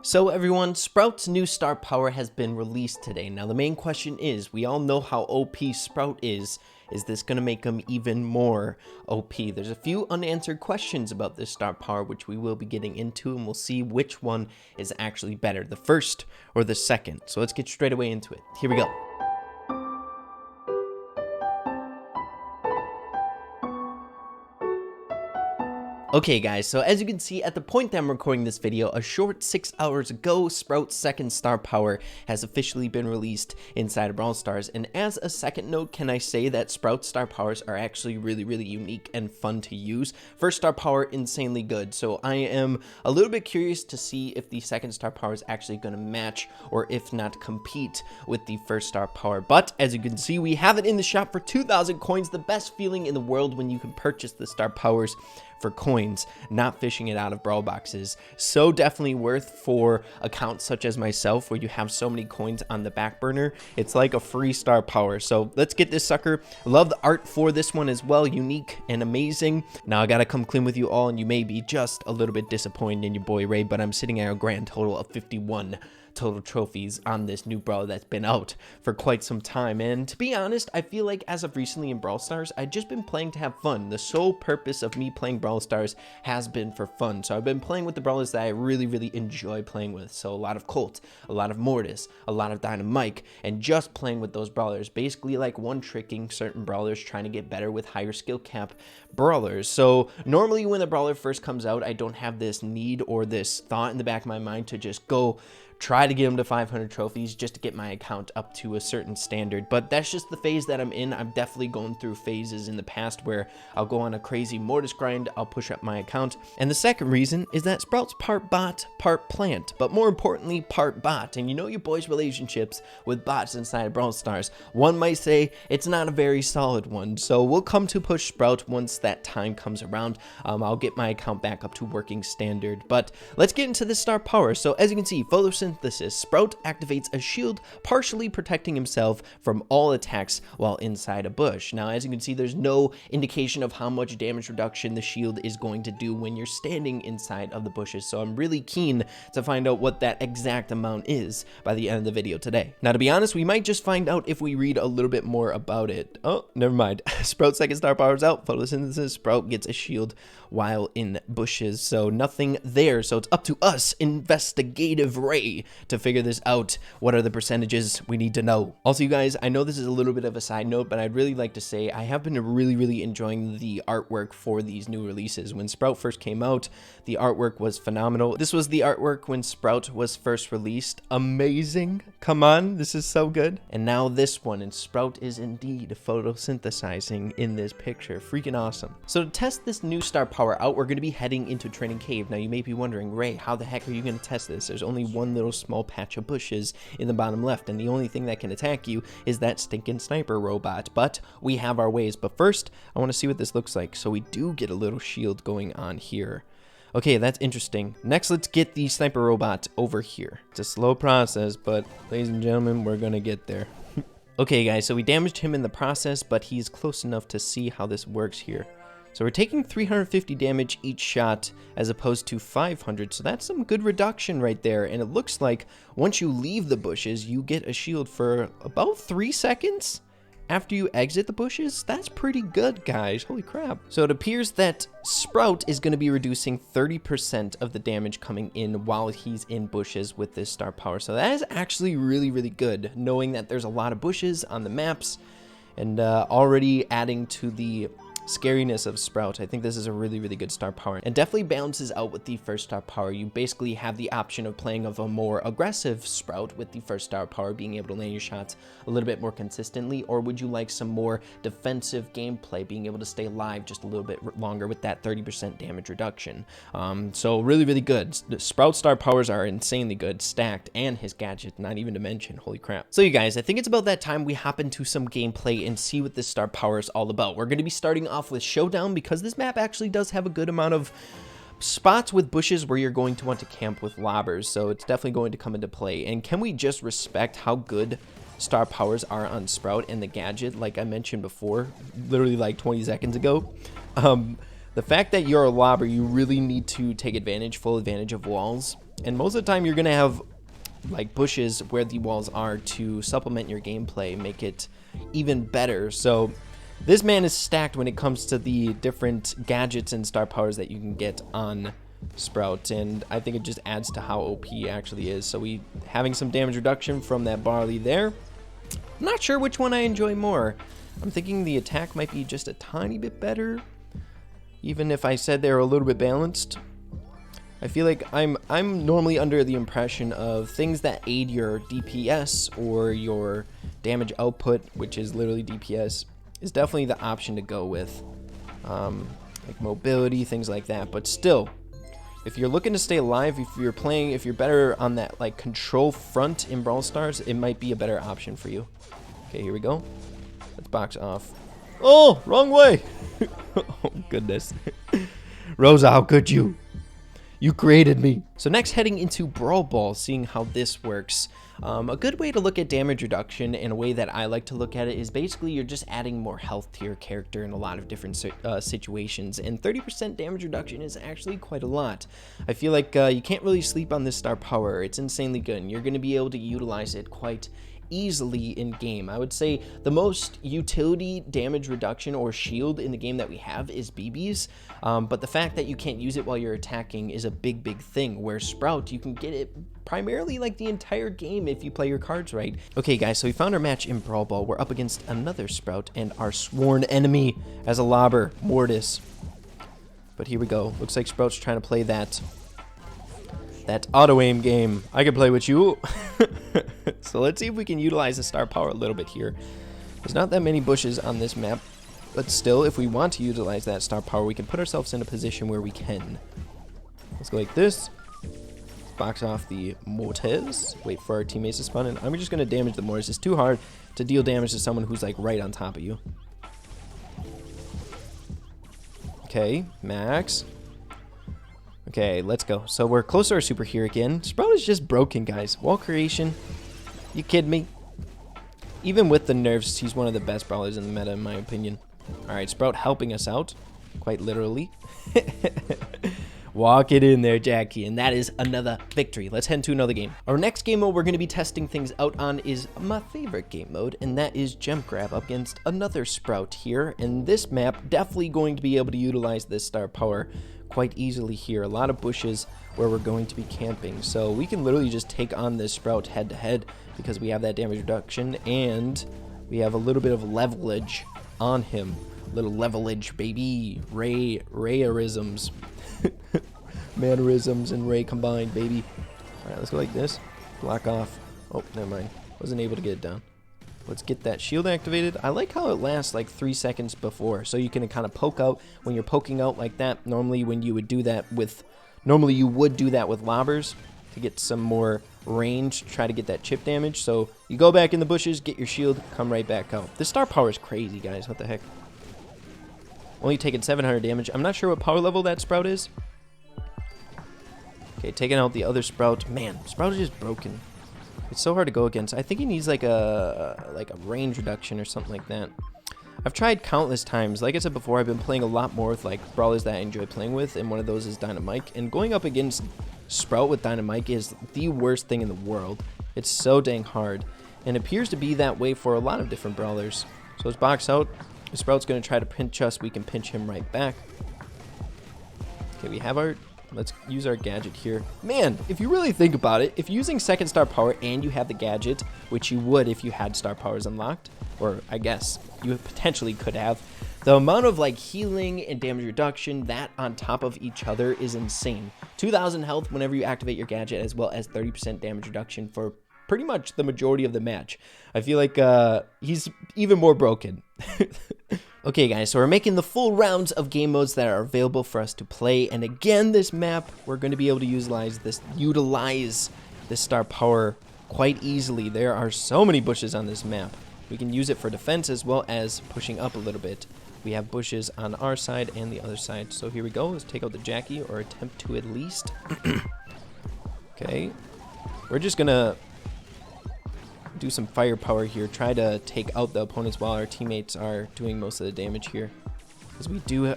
So everyone, Sprout's new star power has been released today. Now the main question is, we all know how OP Sprout is. Is this going to make him even more OP? There's a few unanswered questions about this star power, which we will be getting into, and we'll see which one is actually better, the first or the second. So let's get straight away into it. Here we go. Okay guys, so as you can see at the point that I'm recording this video, a short 6 hours ago, Sprout's second star power has officially been released inside of Brawl Stars. And as a second note, can I say that Sprout's star powers are actually really unique and fun to use. First star power, insanely good. So I am a little bit curious to see if the second star power is actually going to match, or if not compete with the first star power. But as you can see, we have it in the shop for 2,000 coins, the best feeling in the world when you can purchase the star powers for coins, not fishing it out of brawl boxes. So definitely worth for accounts such as myself, where you have so many coins on the back burner. It's like a free star power. So let's get this sucker. Love the art for this one as well, unique and amazing. Now I gotta come clean with you all, and you may be just a little bit disappointed in your boy Ray, but I'm sitting at a grand total of 51 total trophies on this new brawler that's been out for quite some time. And to be honest, I feel like as of recently in Brawl Stars, I've just been playing to have fun. The sole purpose of me playing Brawl Stars has been for fun. So I've been playing with the brawlers that I really enjoy playing with. So a lot of Colt, a lot of Mortis, a lot of Dynamite, and just playing with those brawlers, basically like one-tricking certain brawlers, trying to get better with higher skill cap brawlers. So normally when the brawler first comes out, I don't have this need or this thought in the back of my mind to just go try to get them to 500 trophies just to get my account up to a certain standard. But that's just the phase that I'm in. I'm definitely going through phases in the past where I'll go on a crazy Mortis grind, I'll push up my account. And the second reason is that Sprout's part bot, part plant, but more importantly, part bot. And you know your boys' relationships with bots inside of Brawl Stars. One might say it's not a very solid one. So we'll come to push Sprout once that time comes around. I'll get my account back up to working standard. But let's get into this star power. So as you can see, Photosynthesis, Sprout activates a shield, partially protecting himself from all attacks while inside a bush. Now, as you can see, there's no indication of how much damage reduction the shield is going to do when you're standing inside of the bushes. So I'm really keen to find out what that exact amount is by the end of the video today. Now, to be honest, we might just find out if we read a little bit more about it. Oh, never mind. Sprout's second star power is out. Photosynthesis, Sprout gets a shield while in bushes. So nothing there. So it's up to us, investigative Ray, to figure this out. What are the percentages we need to know? Also, you guys, I know this is a little bit of a side note, but I'd really like to say I have been really enjoying the artwork for these new releases. When Sprout first came out, the artwork was phenomenal. This was the artwork when Sprout was first released. Amazing. Come on, this is so good. And now this one, and Sprout is indeed photosynthesizing in this picture. Freaking awesome. So to test this new star power out, we're going to be heading into Training Cave. Now you may be wondering, Ray, how the heck are you going to test this? There's only one little small patch of bushes in the bottom left, and the only thing that can attack you is that stinking sniper robot. But we have our ways. But first, I want to see what this looks like. So we do get a little shield going on here. Okay, that's interesting. Next, let's get the sniper robot over here. It's a slow process, but ladies and gentlemen, we're gonna get there. Okay, guys, so we damaged him in the process, but he's close enough to see how this works here. So we're taking 350 damage each shot as opposed to 500, so that's some good reduction right there. And it looks like once you leave the bushes, you get a shield for about 3 seconds after you exit the bushes. That's pretty good, guys. Holy crap. So it appears that Sprout is going to be reducing 30% of the damage coming in while he's in bushes with this star power. So that is actually really good, knowing that there's a lot of bushes on the maps, and already adding to the scariness of Sprout. I think this is a really good star power, and definitely balances out with the first star power. You basically have the option of playing of a more aggressive Sprout with the first star power, being able to land your shots a little bit more consistently, or would you like some more defensive gameplay, being able to stay alive just a little bit longer with that 30% damage reduction. So really good. The Sprout star powers are insanely good, stacked, and his gadget, not even to mention. Holy crap. So you guys, I think it's about that time we hop into some gameplay and see what this star power is all about. We're going to be starting off with Showdown, because this map actually does have a good amount of spots with bushes where you're going to want to camp with lobbers, so it's definitely going to come into play. And can we just respect how good star powers are on Sprout and the gadget, like I mentioned before, literally like 20 seconds ago? The fact that you're a lobber, you really need to take full advantage of walls. And most of the time you're gonna have like bushes where the walls are to supplement your gameplay, make it even better. So this man is stacked when it comes to the different gadgets and star powers that you can get on Sprout, and I think it just adds to how OP he actually is. So we having some damage reduction from that barley there. I'm not sure which one I enjoy more. I'm thinking the attack might be just a tiny bit better, even if I said they're a little bit balanced. I feel like I'm normally under the impression of things that aid your DPS or your damage output, which is literally DPS, is definitely the option to go with. Like mobility, things like that. But still, if you're looking to stay alive, if you're better on that like control front in Brawl Stars, it might be a better option for you. Okay, here we go. Let's box off. Oh, wrong way. Oh, goodness. Rosa, how could you? You created me. So next, heading into Brawl Ball, seeing how this works. A good way to look at damage reduction, and a way that I like to look at it, is basically you're just adding more health to your character in a lot of different situations, and 30% damage reduction is actually quite a lot. I feel like you can't really sleep on this star power. It's insanely good, and you're going to be able to utilize it quite easily in game. I would say the most utility damage reduction or shield in the game that we have is BBs, but the fact that you can't use it while you're attacking is a big thing, where Sprout, you can get it primarily like the entire game if you play your cards right. Okay guys, so we found our match in Brawl Ball. We're up against another Sprout and our sworn enemy as a lobber, Mortis. But here we go. Looks like Sprout's trying to play that auto aim game. I can play with you. So let's see if we can utilize the star power a little bit here. There's not that many bushes on this map, but still, if we want to utilize that star power, we can put ourselves in a position where we can. Let's go like this. Box off the Mortis. Wait for our teammates to spawn in. I'm just going to damage the Mortis. It's too hard to deal damage to someone who's like right on top of you. Okay, Max. Okay, let's go. So we're close to our super here again. Sprout is just broken, guys. Wall creation. You kidding me? Even with the nerfs, he's one of the best brawlers in the meta, in my opinion. Alright, Sprout helping us out. Quite literally. Walk it in there, Jackie. And that is another victory. Let's head into another game. Our next game mode we're going to be testing things out on is my favorite game mode, and that is Gem Grab up against another Sprout here. And this map, definitely going to be able to utilize this star power quite easily here. A lot of bushes where we're going to be camping, so we can literally just take on this Sprout head to head because we have that damage reduction and we have a little bit of levelage on him. Little levelage, baby. Rayerisms. Mannerisms and Ray combined, baby. Alright, let's go like this. Block off. Oh, never mind. Wasn't able to get it down. Let's get that shield activated. I like how it lasts like 3 seconds before, so you can kind of poke out when you're poking out like that. Normally when you would do that with, you would do that with lobbers to get some more range, try to get that chip damage. So you go back in the bushes, get your shield, come right back out. This star power is crazy, guys. What the heck? Only taking 700 damage. I'm not sure what power level that Sprout is. Okay, taking out the other Sprout. Man, Sprout is just broken. It's so hard to go against. I think he needs like a range reduction or something like that. I've tried countless times. Like I said before, I've been playing a lot more with like brawlers that I enjoy playing with, and one of those is Dynamite. And going up against Sprout with Dynamite is the worst thing in the world. It's so dang hard, and it appears to be that way for a lot of different brawlers. So let's box out. If Sprout's going to try to pinch us, we can pinch him right back. Okay, we have our... Let's use our gadget here. Man, if you really think about it, if you're using second star power and you have the gadget, which you would if you had star powers unlocked, or I guess you potentially could have, the amount of like healing and damage reduction that on top of each other is insane. 2,000 health whenever you activate your gadget, as well as 30% damage reduction for pretty much the majority of the match. I feel like he's even more broken. Okay guys, so we're making the full rounds of game modes that are available for us to play, and again this map we're going to be able to utilize this star power quite easily. There are so many bushes on this map. We can use it for defense as well as pushing up a little bit. We have bushes on our side and the other side. So here we go. Let's take out the Jackie, or attempt to at least. Okay, we're just gonna do some firepower here, try to take out the opponents while our teammates are doing most of the damage here, because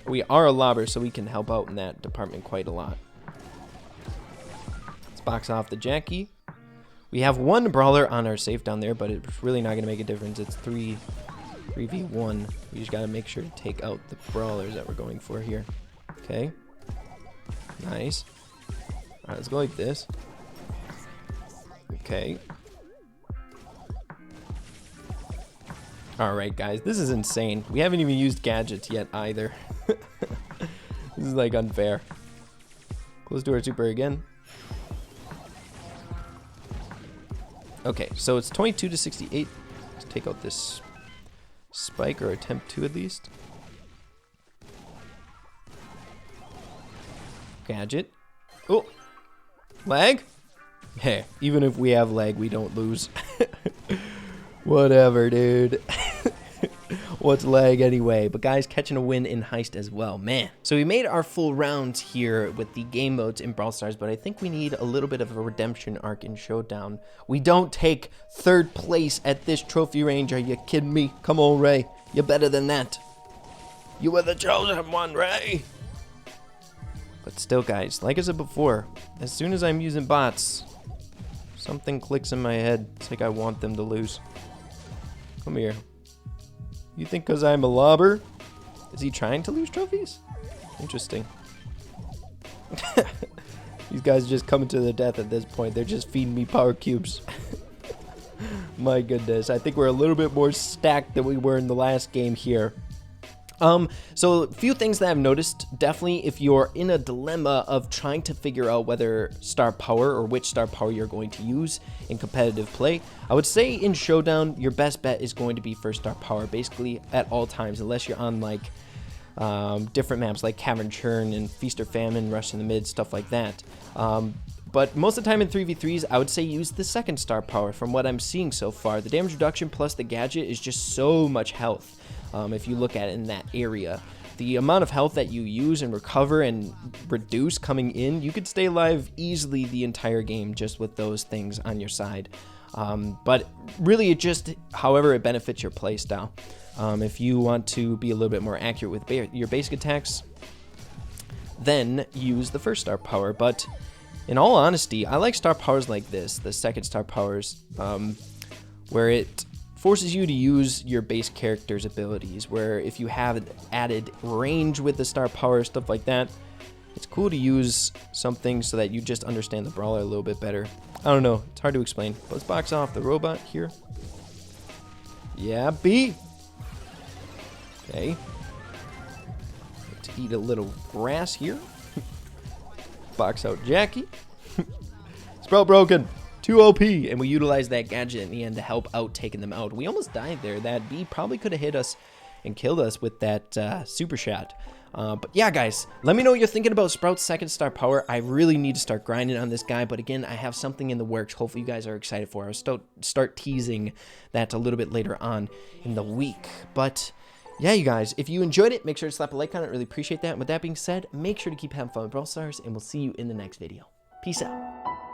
we are a lobber, so we can help out in that department quite a lot. Let's box off the Jackie. We have one brawler on our safe down there, but it's really not going to make a difference. It's 3v1. We just got to make sure to take out the brawlers that we're going for here. Okay. Nice. Alright, let's go like this. Okay. Alright, guys. This is insane. We haven't even used gadgets yet either. This is like unfair. Let's do our super again. Okay, so it's 22 to 68. Let's take out this spike, or attempt to at least. Gadget. Oh! Lag? Hey, even if we have lag, we don't lose. Whatever, dude. What's lag anyway? But guys, catching a win in Heist as well, man. So we made our full rounds here with the game modes in Brawl Stars, but I think we need a little bit of a redemption arc in Showdown. We don't take 3rd place at this trophy range. Are you kidding me? Come on, Ray. You're better than that. You were the chosen one, Ray. But still, guys, like I said before, as soon as I'm using bots, something clicks in my head. It's like I want them to lose. Come here. You think because I'm a lobber? Is he trying to lose trophies? Interesting. These guys are just coming to their death at this point. They're just feeding me power cubes. My goodness. I think we're a little bit more stacked than we were in the last game here. So a few things that I've noticed, definitely if you're in a dilemma of trying to figure out whether star power or which star power you're going to use in competitive play, I would say in Showdown, your best bet is going to be first star power, basically at all times, unless you're on like different maps like Cavern Churn and Feast or Famine, Rush in the Mid, stuff like that. But most of the time in 3v3s, I would say use the 2nd star power from what I'm seeing so far. The damage reduction plus the gadget is just so much health. If you look at it in that area, the amount of health that you use and recover and reduce coming in, you could stay alive easily the entire game just with those things on your side. But really, it just, however it benefits your playstyle. If you want to be a little bit more accurate with your basic attacks, then use the 1st star power. But in all honesty, I like star powers like this, the 2nd star powers, where it forces you to use your base character's abilities, where if you have added range with the star power, stuff like that, it's cool to use something so that you just understand the brawler a little bit better. I don't know, it's hard to explain. But let's box off the robot here. Yeah, B. Okay. Let's eat a little grass here. Box out Jackie. Sprout broken. 2 OP, and we utilized that gadget in the end to help out taking them out. We almost died there. That bee probably could have hit us and killed us with that super shot. But yeah, guys, let me know what you're thinking about Sprout's 2nd star power. I really need to start grinding on this guy, but again, I have something in the works. Hopefully you guys are excited for it. I'll start teasing that a little bit later on in the week. But yeah, you guys, if you enjoyed it, make sure to slap a like on it. Really appreciate that. And with that being said, make sure to keep having fun with Brawl Stars, and we'll see you in the next video. Peace out.